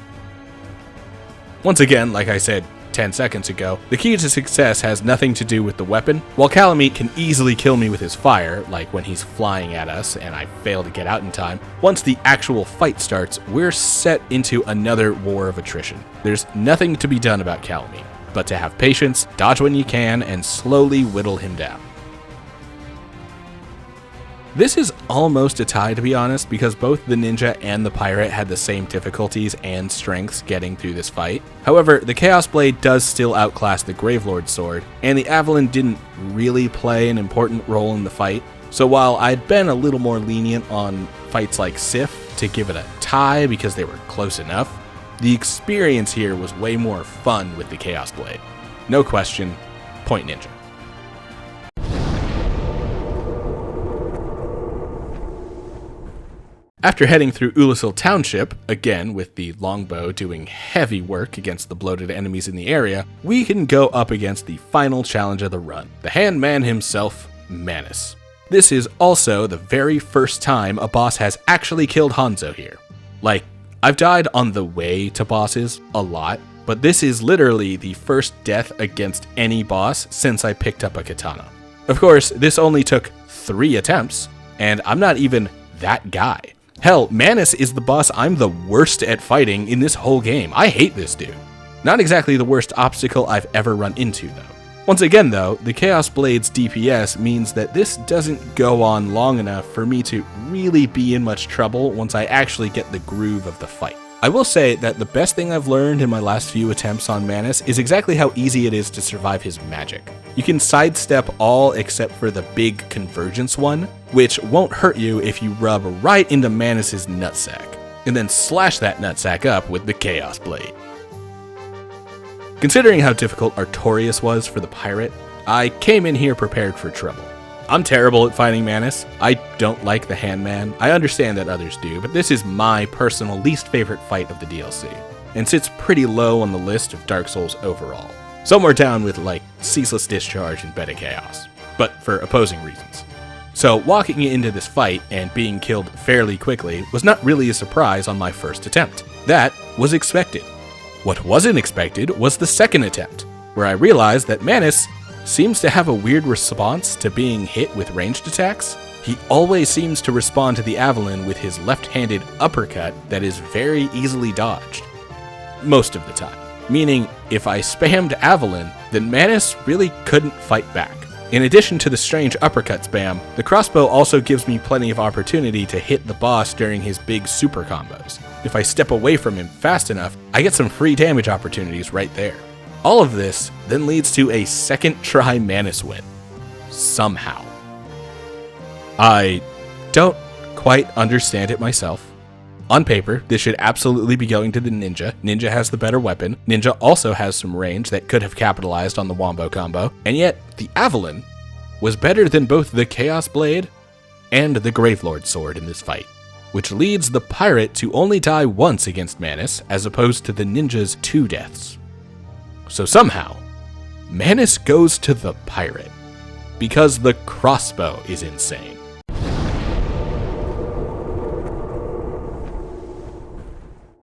Once again, like I said 10 seconds ago, the key to success has nothing to do with the weapon. While Calamite can easily kill me with his fire, like when he's flying at us and I fail to get out in time, once the actual fight starts, we're set into another war of attrition. There's nothing to be done about Calamite, but to have patience, dodge when you can, and slowly whittle him down. This is almost a tie, to be honest, because both the Ninja and the Pirate had the same difficulties and strengths getting through this fight. However, the Chaos Blade does still outclass the Gravelord Sword, and the Avalan didn't really play an important role in the fight. So while I'd been a little more lenient on fights like Sif to give it a tie because they were close enough, the experience here was way more fun with the Chaos Blade. No question, point Ninja. After heading through Ulasil Township, again with the longbow doing heavy work against the bloated enemies in the area, we can go up against the final challenge of the run, the handman himself, Manus. This is also the very first time a boss has actually killed Hanzo here. Like, I've died on the way to bosses a lot, but this is literally the first death against any boss since I picked up a katana. Of course, this only took 3 attempts, and I'm not even that guy. Hell, Manus is the boss I'm the worst at fighting in this whole game. I hate this dude. Not exactly the worst obstacle I've ever run into, though. Once again, though, the Chaos Blade's DPS means that this doesn't go on long enough for me to really be in much trouble once I actually get the groove of the fight. I will say that the best thing I've learned in my last few attempts on Manus is exactly how easy it is to survive his magic. You can sidestep all except for the big convergence one, which won't hurt you if you rub right into Manus's nutsack, and then slash that nutsack up with the Chaos Blade. Considering how difficult Artorias was for the pirate, I came in here prepared for trouble. I'm terrible at fighting Manus. I don't like the Handman. I understand that others do, but this is my personal least favorite fight of the DLC, and sits pretty low on the list of Dark Souls overall. Somewhere down with like Ceaseless Discharge and Beta Chaos, but for opposing reasons. So walking into this fight and being killed fairly quickly was not really a surprise on my first attempt. That was expected. What wasn't expected was the second attempt, where I realized that Manus seems to have a weird response to being hit with ranged attacks. He always seems to respond to the Avalan with his left-handed uppercut that is very easily dodged. Most of the time. Meaning, if I spammed Avalan, then Manus really couldn't fight back. In addition to the strange uppercut spam, the crossbow also gives me plenty of opportunity to hit the boss during his big super combos. If I step away from him fast enough, I get some free damage opportunities right there. All of this then leads to a second try Manus win. Somehow. I don't quite understand it myself. On paper, this should absolutely be going to the Ninja. Ninja has the better weapon. Ninja also has some range that could have capitalized on the Wombo combo. And yet, the Avalan was better than both the Chaos Blade and the Gravelord Sword in this fight, which leads the pirate to only die once against Manus as opposed to the Ninja's 2 deaths. So somehow, Manus goes to the pirate, because the crossbow is insane.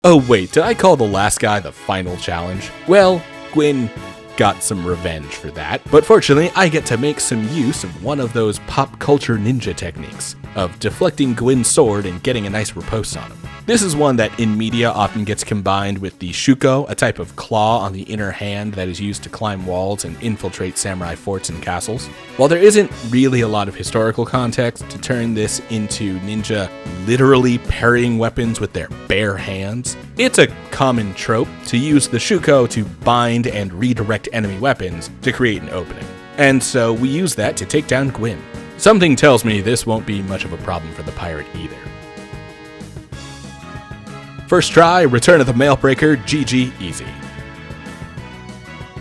Oh wait, did I call the last guy the final challenge? Well, Gwyn got some revenge for that, but fortunately I get to make some use of one of those pop culture ninja techniques of deflecting Gwyn's sword and getting a nice riposte on him. This is one that in media often gets combined with the shuko, a type of claw on the inner hand that is used to climb walls and infiltrate samurai forts and castles. While there isn't really a lot of historical context to turn this into ninja literally parrying weapons with their bare hands, it's a common trope to use the shuko to bind and redirect enemy weapons to create an opening. And so we use that to take down Gwyn. Something tells me this won't be much of a problem for the pirate either. First try, Return of the Mailbreaker, GG easy.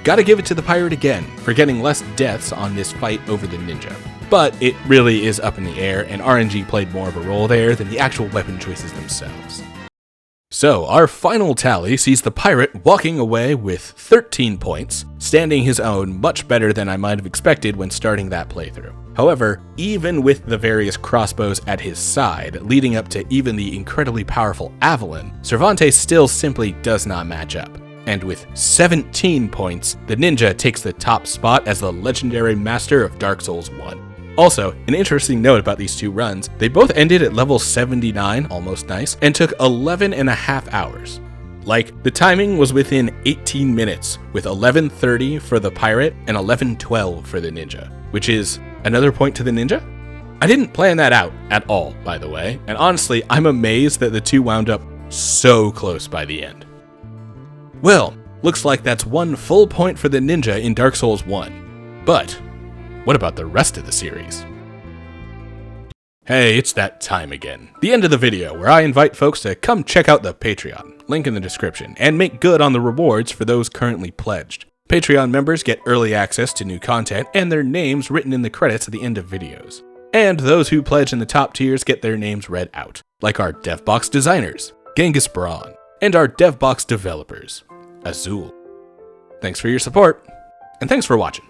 Gotta give it to the pirate again for getting less deaths on this fight over the ninja. But it really is up in the air, and RNG played more of a role there than the actual weapon choices themselves. So, our final tally sees the pirate walking away with 13 points, standing his own much better than I might have expected when starting that playthrough. However, even with the various crossbows at his side, leading up to even the incredibly powerful Avalon, Cervantes still simply does not match up. And with 17 points, the ninja takes the top spot as the legendary master of Dark Souls 1. Also, an interesting note about these two runs, they both ended at level 79, almost nice, and took 11.5 hours. Like, the timing was within 18 minutes, with 11:30 for the pirate and 11:12 for the ninja, which is another point to the ninja? I didn't plan that out at all, by the way, and honestly, I'm amazed that the two wound up so close by the end. Well, looks like that's 1 full point for the ninja in Dark Souls 1. But what about the rest of the series? Hey, it's that time again. The end of the video where I invite folks to come check out the Patreon, link in the description, and make good on the rewards for those currently pledged. Patreon members get early access to new content and their names written in the credits at the end of videos. And those who pledge in the top tiers get their names read out, like our DevBox designers, Genghis Braun, and our DevBox developers, Azul. Thanks for your support, and thanks for watching.